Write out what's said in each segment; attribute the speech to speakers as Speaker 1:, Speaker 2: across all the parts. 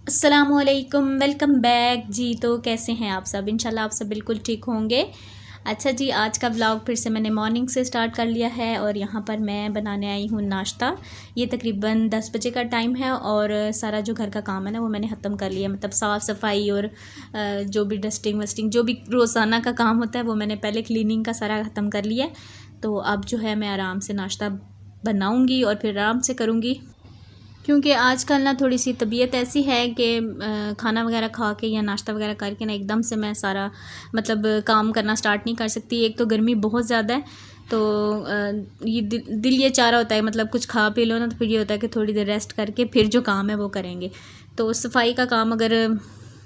Speaker 1: अस्सलामुअलैकुम, welcome back जी। तो कैसे हैं आप सब? इंशाल्लाह आप सब बिल्कुल ठीक होंगे। अच्छा जी, आज का व्लॉग फिर से मैंने मॉर्निंग से स्टार्ट कर लिया है और यहाँ पर मैं बनाने आई हूँ नाश्ता। ये तकरीबन 10 बजे का टाइम है और सारा जो घर का काम है ना वो मैंने ख़त्म कर लिया। मतलब साफ़ सफाई और जो भी डस्टिंग वस्टिंग जो भी रोज़ाना का काम होता है वो मैंने पहले क्लीनिंग का सारा ख़त्म कर लिया। तो अब जो है मैं आराम से नाश्ता बनाऊँगी और फिर आराम से करूँगी, क्योंकि आजकल ना थोड़ी सी तबीयत ऐसी है कि खाना वगैरह खा के या नाश्ता वगैरह करके ना एकदम से मैं सारा मतलब काम करना स्टार्ट नहीं कर सकती। एक तो गर्मी बहुत ज़्यादा है, तो ये दिल ये चाह रहा होता है मतलब कुछ खा पी लो ना, तो फिर ये होता है कि थोड़ी देर रेस्ट करके फिर जो काम है वो करेंगे। तो सफाई का काम अगर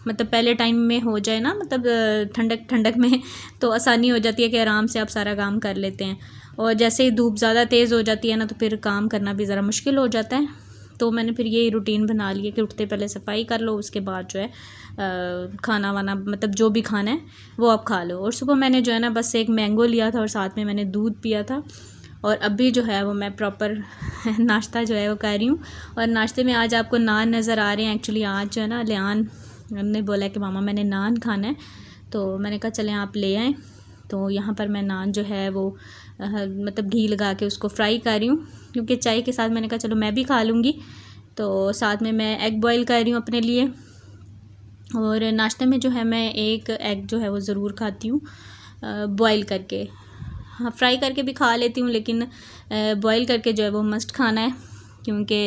Speaker 1: मतलब पहले टाइम में हो जाए ना, मतलब ठंडक ठंडक में, तो आसानी हो जाती है कि आराम से आप सारा काम कर लेते हैं। और जैसे ही धूप ज़्यादा तेज़ हो जाती है ना, तो फिर काम करना भी ज़रा मुश्किल हो जाता है। तो मैंने फिर यही रूटीन बना लिया कि उठते पहले सफाई कर लो, उसके बाद जो है खाना वाना मतलब जो भी खाना है वो आप खा लो। और सुबह मैंने जो है ना बस एक मैंगो लिया था और साथ में मैंने दूध पिया था। और अभी जो है वो मैं प्रॉपर नाश्ता जो है वो कर रही हूँ। और नाश्ते में आज आपको नान नज़र आ रहे हैं। एक्चुअली आज जो है ना लियान ने बोला कि मामा मैंने नान खाना है, तो मैंने कहा चलें आप ले आएँ। तो यहाँ पर मैं नान जो है वो मतलब घी लगा के उसको फ्राई कर रही हूँ, क्योंकि चाय के साथ मैंने कहा चलो मैं भी खा लूँगी। तो साथ में मैं एग बॉईल कर रही हूँ अपने लिए। और नाश्ते में जो है मैं एक एग जो है वो ज़रूर खाती हूँ बॉईल करके। हाँ, फ्राई करके भी खा लेती हूँ, लेकिन बॉईल करके जो है वो मस्ट खाना है, क्योंकि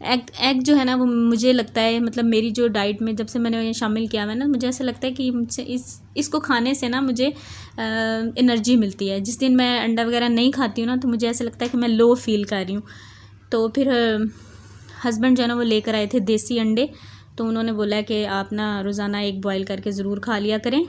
Speaker 1: एग जो है ना वो मुझे लगता है मतलब मेरी जो डाइट में जब से मैंने ये शामिल किया हुआ है ना, मुझे ऐसा लगता है कि मुझसे इसको खाने से ना मुझे एनर्जी मिलती है। जिस दिन मैं अंडा वगैरह नहीं खाती हूँ ना, तो मुझे ऐसा लगता है कि मैं लो फील कर रही हूँ। तो फिर हस्बैंड जो है ना वो लेकर आए थे देसी अंडे, तो उन्होंने बोला कि आप ना रोज़ाना एक बॉईल करके ज़रूर खा लिया करें।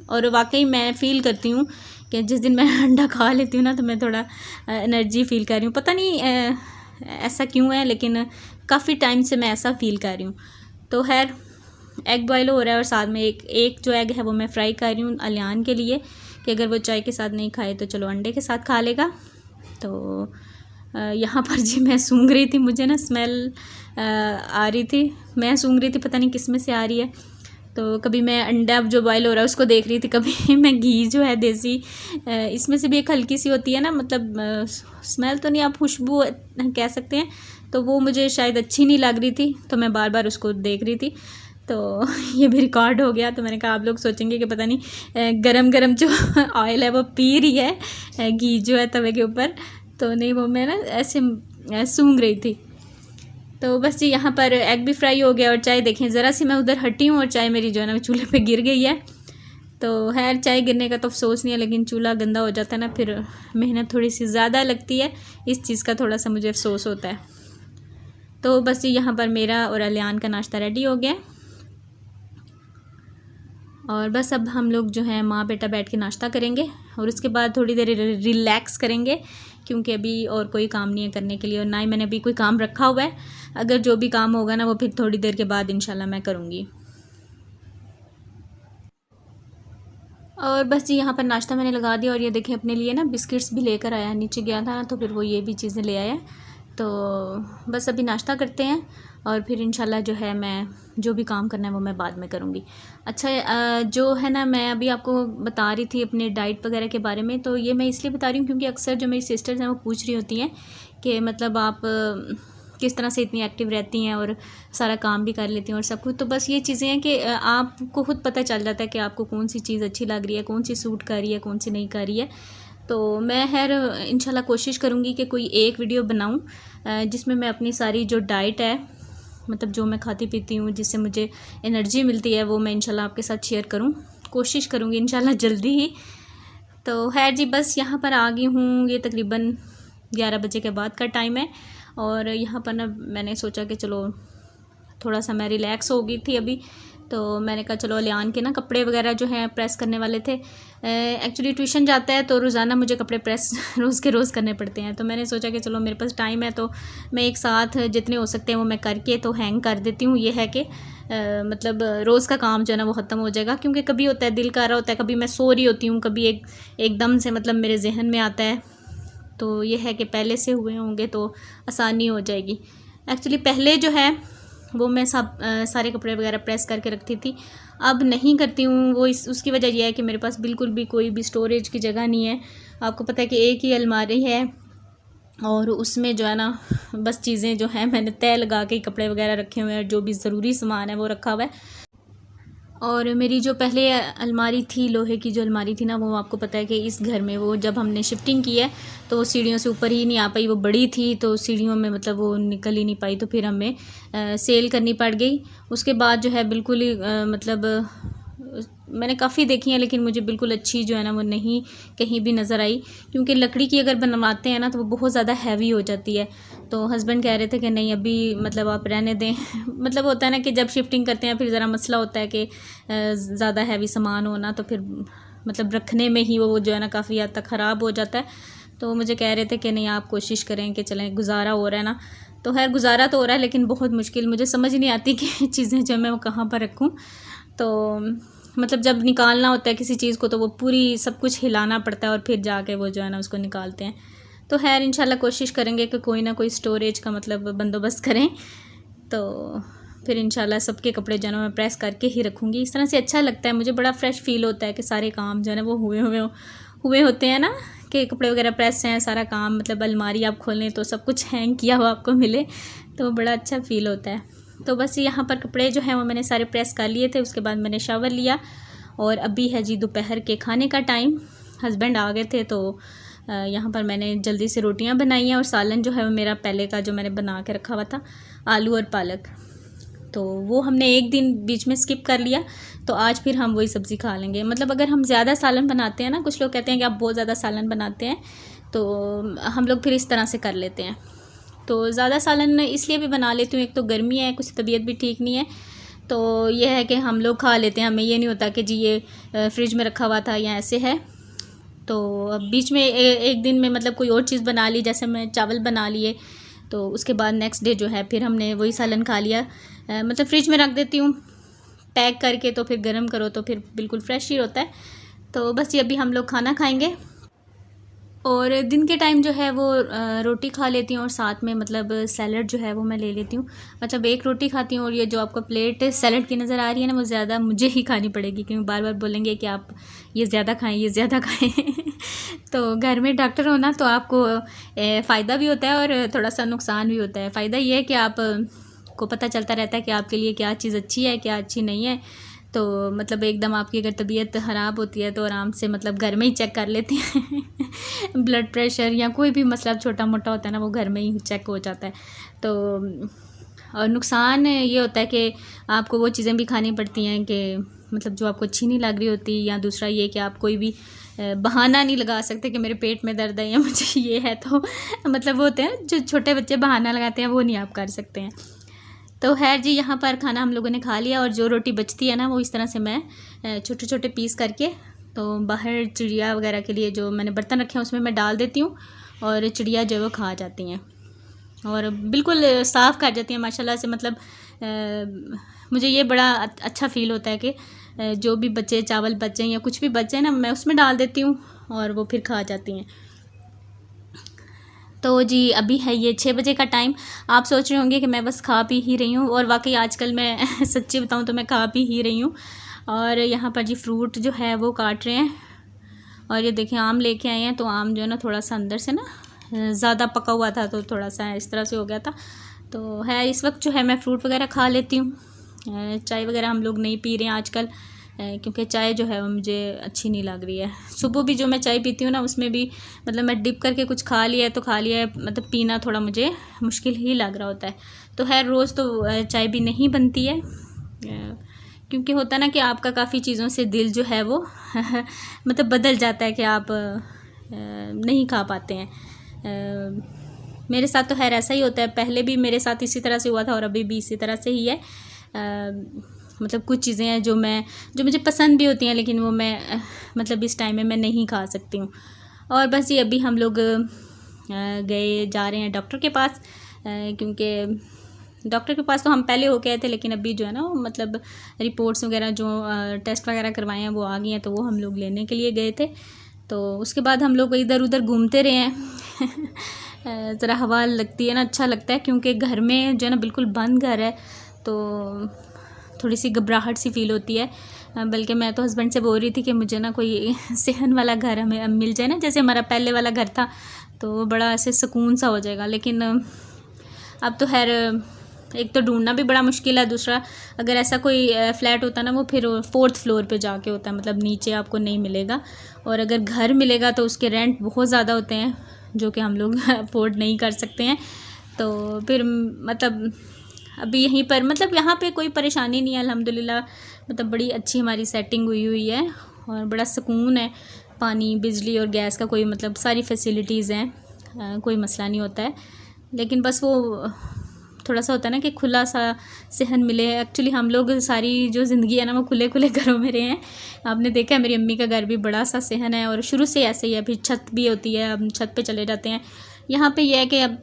Speaker 1: और वाकई मैं फ़ील करती हूँ कि जिस दिन मैं अंडा खा लेती हूँ ना, तो मैं थोड़ा एनर्जी फ़ील कर रही हूँ। पता नहीं ऐसा क्यों है, लेकिन काफ़ी टाइम से मैं ऐसा फ़ील कर रही हूँ। तो खैर एग बॉयल हो रहा है और साथ में एक जो एग है वो मैं फ्राई कर रही हूँ अलियान के लिए, कि अगर वो चाय के साथ नहीं खाए तो चलो अंडे के साथ खा लेगा। तो यहाँ पर जी मैं सूंघ रही थी, मुझे ना स्मेल आ रही थी, मैं सूंघ रही थी, पता नहीं किस में से आ रही है। तो कभी मैं अंडा जो बॉयल हो रहा है उसको देख रही थी, कभी मैं घी जो है देसी इसमें से भी एक हल्की सी होती है ना, मतलब स्मेल तो नहीं, आप खुशबू कह सकते हैं। तो वो मुझे शायद अच्छी नहीं लग रही थी, तो मैं बार बार उसको देख रही थी। तो ये भी रिकॉर्ड हो गया। तो मैंने कहा आप लोग सोचेंगे कि पता नहीं गरम गरम जो ऑयल है वो पी रही है घी जो है तवे के ऊपर। तो नहीं, वो मैं ना ऐसे सूंघ रही थी। तो बस जी यहाँ पर एग भी फ्राई हो गया और चाय देखें ज़रा सी मैं उधर हटी हूँ और चाय मेरी जो है ना चूल्हे पे गिर गई है। तो खैर चाय गिरने का तो अफसोस नहीं है, लेकिन चूल्हा गंदा हो जाता है ना, फिर मेहनत थोड़ी सी ज़्यादा लगती है, इस चीज़ का थोड़ा सा मुझे अफसोस होता है। तो बस जी यहाँ पर मेरा और अलियान का नाश्ता रेडी हो गया और बस अब हम लोग जो है माँ बेटा बैठ के नाश्ता करेंगे और उसके बाद थोड़ी देर रिलैक्स करेंगे, क्योंकि अभी और कोई काम नहीं है करने के लिए और ना ही मैंने अभी कोई काम रखा हुआ है। अगर जो भी काम होगा ना वो फिर थोड़ी देर के बाद इंशाल्लाह मैं करूँगी। और बस जी यहाँ पर नाश्ता मैंने लगा दिया और ये देखें अपने लिए ना बिस्किट्स भी लेकर आया, नीचे गया था ना तो फिर वो ये भी चीज़ें ले आया। तो बस अभी नाश्ता करते हैं और फिर इंशाल्लाह जो है मैं जो भी काम करना है वो मैं बाद में करूँगी। अच्छा जो है ना मैं अभी आपको बता रही थी अपने डाइट वगैरह के बारे में, तो ये मैं इसलिए बता रही हूँ क्योंकि अक्सर जो मेरी सिस्टर्स हैं वो पूछ रही होती हैं कि मतलब आप किस तरह से इतनी एक्टिव रहती हैं और सारा काम भी कर लेती हैं और सब कुछ। तो बस ये चीज़ें हैं कि आपको खुद पता चल जाता है कि आपको कौन सी चीज़ अच्छी लग रही है, कौन सी सूट कर रही है, कौन सी नहीं कर रही है। तो मैं खैर इंशाल्लाह कोशिश करूँगी कि कोई एक वीडियो बनाऊँ जिसमें मैं अपनी सारी जो डाइट है, मतलब जो मैं खाती पीती हूँ जिससे मुझे एनर्जी मिलती है, वो मैं इंशाल्लाह आपके साथ शेयर करूँ। कोशिश करूँगी इंशाल्लाह जल्दी ही। तो खैर जी बस यहाँ पर आ गई हूँ, ये तकरीबन 11 बजे के बाद का टाइम है और यहाँ पर ना मैंने सोचा कि चलो थोड़ा सा मैं रिलैक्स हो गई थी अभी, तो मैंने कहा चलो अलियान के ना कपड़े वगैरह जो हैं प्रेस करने वाले थे। एक्चुअली ट्यूशन जाता है तो रोज़ाना मुझे कपड़े प्रेस रोज़ के रोज़ करने पड़ते हैं, तो मैंने सोचा कि चलो मेरे पास टाइम है तो मैं एक साथ जितने हो सकते हैं वो मैं करके तो हैंग कर देती हूँ। ये है कि मतलब रोज़ का काम जो है ना वो ख़त्म हो जाएगा, क्योंकि कभी होता है दिल कर रहा होता है, कभी मैं सो रही होती हूँ, कभी एकदम से मतलब मेरे जहन में आता है। तो ये है कि पहले से हुए होंगे तो आसानी हो जाएगी। एक्चुअली पहले जो है वो मैं सब सारे कपड़े वगैरह प्रेस करके रखती थी। अब नहीं करती हूँ। वो उसकी वजह यह है कि मेरे पास बिल्कुल भी कोई भी स्टोरेज की जगह नहीं है। आपको पता है कि एक ही अलमारी है और उसमें जो है ना बस चीज़ें जो हैं मैंने तय लगा के कपड़े वगैरह रखे हुए हैं, जो भी ज़रूरी सामान है वो रखा हुआ है। और मेरी जो पहले अलमारी थी, लोहे की जो अलमारी थी ना, वो आपको पता है कि इस घर में वो जब हमने शिफ्टिंग की है तो वो सीढ़ियों से ऊपर ही नहीं आ पाई। वो बड़ी थी तो सीढ़ियों में मतलब वो निकल ही नहीं पाई, तो फिर हमें सेल करनी पड़ गई। उसके बाद जो है बिल्कुल ही मतलब मैंने काफ़ी देखी हैं, लेकिन मुझे बिल्कुल अच्छी जो है ना वो नहीं कहीं भी नज़र आई, क्योंकि लकड़ी की अगर बनवाते हैं ना तो वो बहुत ज़्यादा हैवी हो जाती है। तो हस्बैंड कह रहे थे कि नहीं अभी मतलब आप रहने दें मतलब होता है ना कि जब शिफ्टिंग करते हैं फिर ज़रा मसला होता है कि ज़्यादा हैवी सामान हो ना, तो फिर मतलब रखने में ही वो जो है ना काफ़ी हद तक ख़राब हो जाता है। तो मुझे कह रहे थे कि नहीं आप कोशिश करें कि चलें, गुजारा हो रहा है ना। तो खैर गुजारा तो हो रहा है, लेकिन बहुत मुश्किल, मुझे समझ नहीं आती कि चीज़ें जो मैं वो कहाँ पर रखूँ। तो मतलब जब निकालना होता है किसी चीज़ को तो वो पूरी सब कुछ हिलाना पड़ता है और फिर जाके वो जो है ना उसको निकालते हैं। तो खैर इंशाल्लाह कोशिश करेंगे कि कोई ना कोई स्टोरेज का मतलब बंदोबस्त करें, तो फिर इंशाल्लाह सबके कपड़े जो है ना मैं प्रेस करके ही रखूँगी। इस तरह से अच्छा लगता है, मुझे बड़ा फ्रेश फील होता है कि सारे काम जो है ना वो हुए होते हैं ना, कि कपड़े वगैरह प्रेस हैं, सारा काम मतलब अलमारी आप खोलें तो सब कुछ हैंग किया हुआ आपको मिले, तो बड़ा अच्छा फील होता है। तो बस यहाँ पर कपड़े जो हैं वो मैंने सारे प्रेस कर लिए थे। उसके बाद मैंने शावर लिया और अभी है जी दोपहर के खाने का टाइम। हस्बैंड आ गए थे तो यहाँ पर मैंने जल्दी से रोटियाँ बनाई हैं और सालन जो है वो मेरा पहले का जो मैंने बना के रखा हुआ था, आलू और पालक, तो वो हमने एक दिन बीच में स्किप कर लिया, तो आज फिर हम वही सब्ज़ी खा लेंगे। मतलब अगर हम ज़्यादा सालन बनाते हैं ना, कुछ लोग कहते हैं कि आप बहुत ज़्यादा सालन बनाते हैं, तो हम लोग फिर इस तरह से कर लेते हैं। तो ज़्यादा सालन इसलिए भी बना लेती हूँ, एक तो गर्मी है, कुछ तबीयत भी ठीक नहीं है, तो ये है कि हम लोग खा लेते हैं। हमें ये नहीं होता कि जी ये फ्रिज में रखा हुआ था या ऐसे है। तो अब बीच में एक दिन में मतलब कोई और चीज़ बना ली, जैसे मैं चावल बना लिए, तो उसके बाद नेक्स्ट डे जो है फिर हमने वही सालन खा लिया। मतलब फ्रिज में रख देती हूँ पैक करके, तो फिर गर्म करो तो फिर बिल्कुल फ्रेश ही होता है। तो बस ये अभी हम लोग खाना खाएंगे और दिन के टाइम जो है वो रोटी खा लेती हूँ और साथ में मतलब सैलड जो है वो मैं ले लेती हूँ। मतलब एक रोटी खाती हूँ और ये जो आपको प्लेट सैलड की नज़र आ रही है ना, वो ज़्यादा मुझे ही खानी पड़ेगी, क्योंकि बार बार बोलेंगे कि आप ये ज़्यादा खाएं, ये ज़्यादा खाएं तो घर में डॉक्टर हो ना, तो आपको फ़ायदा भी होता है और थोड़ा सा नुकसान भी होता है। फ़ायदा ये है कि आप को पता चलता रहता है कि आपके लिए क्या चीज़ अच्छी है, क्या अच्छी नहीं है। तो मतलब एकदम आपकी अगर तबीयत ख़राब होती है तो आराम से मतलब घर में ही चेक कर लेते हैं ब्लड प्रेशर या कोई भी मसला छोटा मोटा होता है ना, वो घर में ही चेक हो जाता है। तो और नुकसान ये होता है कि आपको वो चीज़ें भी खानी पड़ती हैं कि मतलब जो आपको अच्छी नहीं लग रही होती, या दूसरा ये कि आप कोई भी बहाना नहीं लगा सकते कि मेरे पेट में दर्द है या मुझे ये है। तो मतलब वो होते हैं जो छोटे बच्चे बहाना लगाते हैं, वो नहीं आप कर सकते हैं। तो खैर जी, यहाँ पर खाना हम लोगों ने खा लिया और जो रोटी बचती है ना, वो इस तरह से मैं छोटे छोटे पीस करके तो बाहर चिड़िया वगैरह के लिए जो मैंने बर्तन रखे हैं उसमें मैं डाल देती हूँ और चिड़िया जो है वो खा जाती हैं और बिल्कुल साफ़ कर जाती हैं माशाल्लाह से। मतलब मुझे ये बड़ा अच्छा फ़ील होता है कि जो भी बचे, चावल बचे या कुछ भी बचे ना, मैं उसमें डाल देती हूँ और वो फिर खा जाती हैं। तो जी अभी है ये 6 बजे का टाइम। आप सोच रहे होंगे कि मैं बस खा पी ही रही हूँ, और वाकई आजकल मैं सच्ची बताऊँ तो मैं खा पी ही रही हूँ। और यहाँ पर जी फ्रूट जो है वो काट रहे हैं और ये देखें आम लेके आए हैं। तो आम जो है ना थोड़ा सा अंदर से ना ज़्यादा पका हुआ था, तो थोड़ा सा इस तरह से हो गया था। तो है इस वक्त जो है मैं फ़्रूट वगैरह खा लेती हूँ। चाय वगैरह हम लोग नहीं पी रहे हैं आजकल, क्योंकि चाय जो है वो मुझे अच्छी नहीं लग रही है। सुबह भी जो मैं चाय पीती हूँ ना, उसमें भी मतलब मैं डिप करके कुछ खा लिया है तो खा लिया है, मतलब पीना थोड़ा मुझे मुश्किल ही लग रहा होता है। तो खैर रोज़ तो चाय भी नहीं बनती है, क्योंकि होता ना कि आपका काफ़ी चीज़ों से दिल जो है वो मतलब बदल जाता है कि आप नहीं खा पाते हैं। मेरे साथ तो खैर ऐसा ही होता है, पहले भी मेरे साथ इसी तरह से हुआ था और अभी भी इसी तरह से ही है। मतलब कुछ चीज़ें हैं जो मुझे पसंद भी होती हैं, लेकिन वो मैं मतलब इस टाइम में मैं नहीं खा सकती हूँ। और बस ये अभी हम लोग जा रहे हैं डॉक्टर के पास, क्योंकि डॉक्टर के पास तो हम पहले हो गए थे, लेकिन अभी जो है ना मतलब रिपोर्ट्स वगैरह जो टेस्ट वगैरह करवाए हैं वो आ गई हैं, तो वो हम लोग लेने के लिए गए थे। तो उसके बाद हम लोग इधर उधर घूमते रहे हैं ज़रा हवा लगती है ना, अच्छा लगता है, क्योंकि घर में जो है ना बिल्कुल बंद घर है, तो थोड़ी सी घबराहट सी फ़ील होती है। बल्कि मैं तो हस्बैंड से बोल रही थी कि मुझे ना कोई सहन वाला घर हमें मिल जाए ना, जैसे हमारा पहले वाला घर था, तो बड़ा ऐसे सुकून सा हो जाएगा। लेकिन अब तो खैर एक तो ढूंढना भी बड़ा मुश्किल है, दूसरा अगर ऐसा कोई फ़्लैट होता ना वो फिर 4th फ्लोर पे जाके होता है, मतलब नीचे आपको नहीं मिलेगा। और अगर घर मिलेगा तो उसके रेंट बहुत ज़्यादा होते हैं जो कि हम लोग अफोर्ड नहीं कर सकते हैं। तो फिर मतलब अभी यहीं पर, मतलब यहाँ पे कोई परेशानी नहीं है अल्हम्दुलिल्लाह, मतलब बड़ी अच्छी हमारी सेटिंग हुई है और बड़ा सुकून है। पानी, बिजली और गैस का कोई मतलब सारी फैसिलिटीज़ हैं, कोई मसला नहीं होता है। लेकिन बस वो थोड़ा सा होता है ना कि खुला सा सहन मिले। एक्चुअली हम लोग सारी जो ज़िंदगी है ना वो खुले खुले घरों में रहे हैं। आपने देखा है मेरी अम्मी का घर भी बड़ा सा सहन है और शुरू से ऐसे ही है। फिर छत भी होती है, हम छत पे चले जाते हैं। यहाँ पे यह है कि अब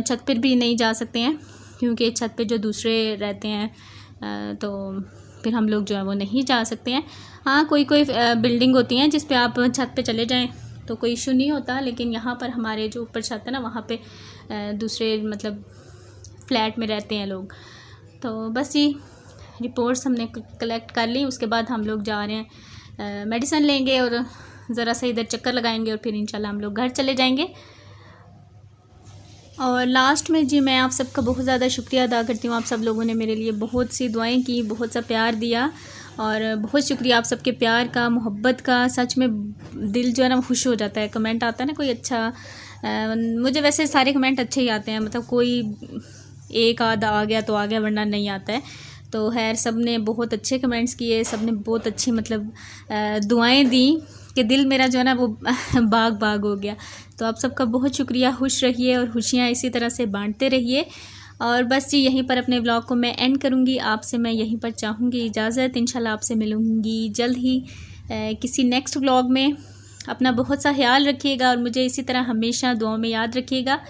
Speaker 1: छत पर भी नहीं जा सकते हैं क्योंकि छत पे जो दूसरे रहते हैं तो फिर हम लोग जो है वो नहीं जा सकते हैं। हाँ, कोई बिल्डिंग होती हैं जिस पे आप छत पे चले जाएं तो कोई इशू नहीं होता, लेकिन यहाँ पर हमारे जो ऊपर छत है ना वहाँ पे दूसरे मतलब फ्लैट में रहते हैं लोग। तो बस ये रिपोर्ट्स हमने कलेक्ट कर ली, उसके बाद हम लोग जा रहे हैं मेडिसिन लेंगे और ज़रा सा इधर चक्कर लगाएंगे और फिर इंशाल्लाह हम लोग घर चले जाएंगे। और लास्ट में जी मैं आप सबका बहुत ज़्यादा शुक्रिया अदा करती हूँ। आप सब लोगों ने मेरे लिए बहुत सी दुआएं की, बहुत सा प्यार दिया और बहुत शुक्रिया आप सबके प्यार का, मोहब्बत का। सच में दिल जो है ना खुश हो जाता है। कमेंट आता है ना कोई अच्छा, मुझे वैसे सारे कमेंट अच्छे ही आते हैं, मतलब कोई एक आधा आ गया तो आ गया वरना नहीं आता है। तो खैर सब ने बहुत अच्छे कमेंट्स किए, सब ने बहुत अच्छी मतलब दुआएं दी कि दिल मेरा जो है ना वो बाग बाग हो गया। तो आप सबका बहुत शुक्रिया। खुश रहिए और खुशियाँ इसी तरह से बांटते रहिए। और बस जी यहीं पर अपने व्लॉग को मैं एंड करूँगी। आपसे मैं यहीं पर चाहूँगी इजाज़त। इंशाल्लाह आपसे मिलूँगी जल्द ही किसी नेक्स्ट व्लॉग में। अपना बहुत सा ख्याल रखिएगा और मुझे इसी तरह हमेशा दुआओं में याद रखिएगा।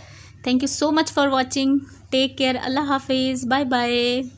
Speaker 1: Thank you so much for watching. Take care. अल्लाह हाफिज़। Bye bye.